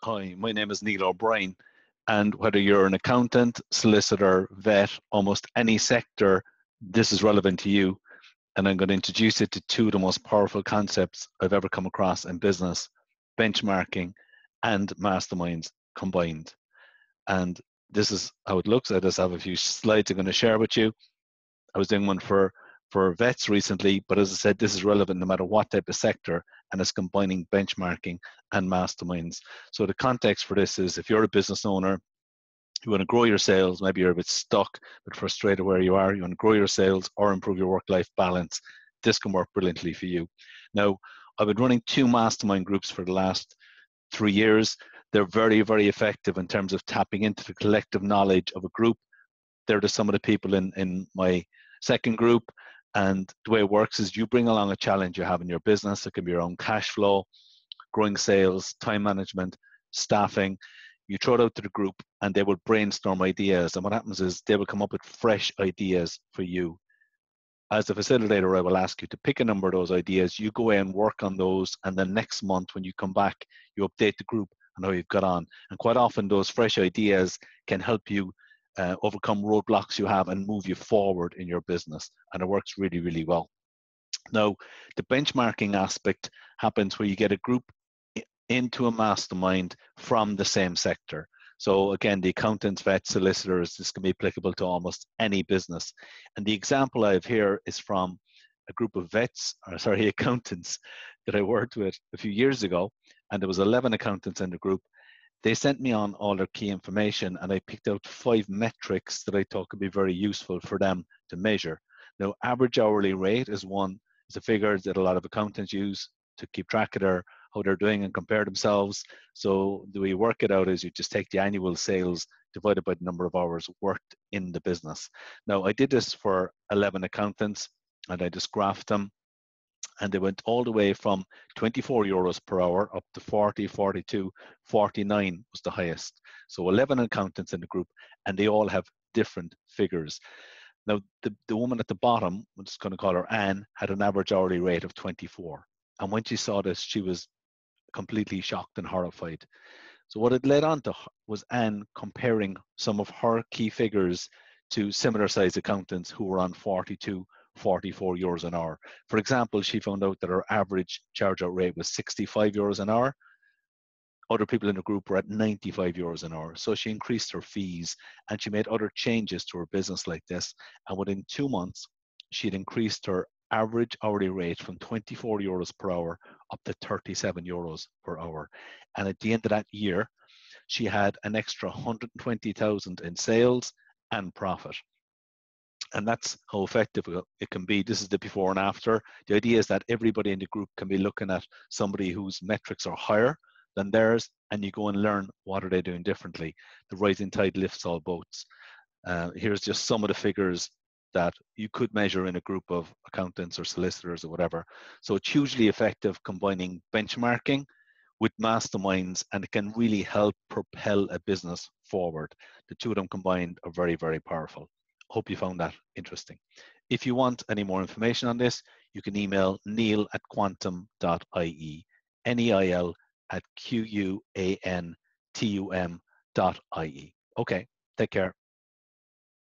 Hi, my name is Neil O'Brien, and whether you're an accountant, solicitor, vet, almost any sector, this is relevant to you. And I'm going to introduce it to two of the most powerful concepts I've ever come across in business: benchmarking and masterminds combined. And this is how it looks. I just have a few slides I'm going to share with you. I was doing one for vets recently, but as I said, this is relevant no matter what type of sector, and it's combining benchmarking and masterminds. So the context for this is, if you're a business owner, you want to grow your sales, maybe you're a bit stuck, but frustrated where you are, you want to grow your sales or improve your work-life balance, this can work brilliantly for you. Now, I've been running 2 mastermind groups for the last 3 years. They're very, very effective in terms of tapping into the collective knowledge of a group. They're some of the people in my second group, and the way it works is you bring along a challenge you have in your business. It can be your own cash flow, growing sales, time management, staffing. You throw it out to the group and they will brainstorm ideas, and what happens is they will come up with fresh ideas for you. As the facilitator, I will ask you to pick a number of those ideas. You go in and work on those, and then next month when you come back, you update the group on how you've got on. And quite often those fresh ideas can help you overcome roadblocks you have and move you forward in your business, and it works really, really well. Now, the benchmarking aspect happens where you get a group into a mastermind from the same sector. So again, the accountants, vets, solicitors, this can be applicable to almost any business. And the example I have here is from a group of accountants that I worked with a few years ago, and there was 11 accountants in the group. They sent me on all their key information, and I picked out 5 metrics that I thought could be very useful for them to measure. Now, average hourly rate is a figure that a lot of accountants use to keep track of how they're doing and compare themselves. So the way you work it out is you just take the annual sales divided by the number of hours worked in the business. Now, I did this for 11 accountants, and I just graphed them, and they went all the way from 24 euros per hour up to 40, 42, 49 was the highest. So 11 accountants in the group, and they all have different figures. Now, the woman at the bottom, I'm just going to call her Anne, had an average hourly rate of 24. And when she saw this, she was completely shocked and horrified. So what it led on to was Anne comparing some of her key figures to similar sized accountants who were on 42, 44 euros an hour. For example, she found out that her average charge out rate was 65 euros an hour. Other people in the group were at 95 euros an hour. So she increased her fees, and she made other changes to her business like this. And within 2 months, she'd increased her average hourly rate from 24 euros per hour up to 37 euros per hour. And at the end of that year, she had an extra 120,000 in sales and profit. And that's how effective it can be. This is the before and after. The idea is that everybody in the group can be looking at somebody whose metrics are higher than theirs, and you go and learn what are they doing differently. The rising tide lifts all boats. Here's just some of the figures that you could measure in a group of accountants or solicitors or whatever. So it's hugely effective combining benchmarking with masterminds, and it can really help propel a business forward. The two of them combined are very, very powerful. Hope you found that interesting. If you want any more information on this, you can email neil@quantum.ie, neil@quantum.ie. Okay, take care.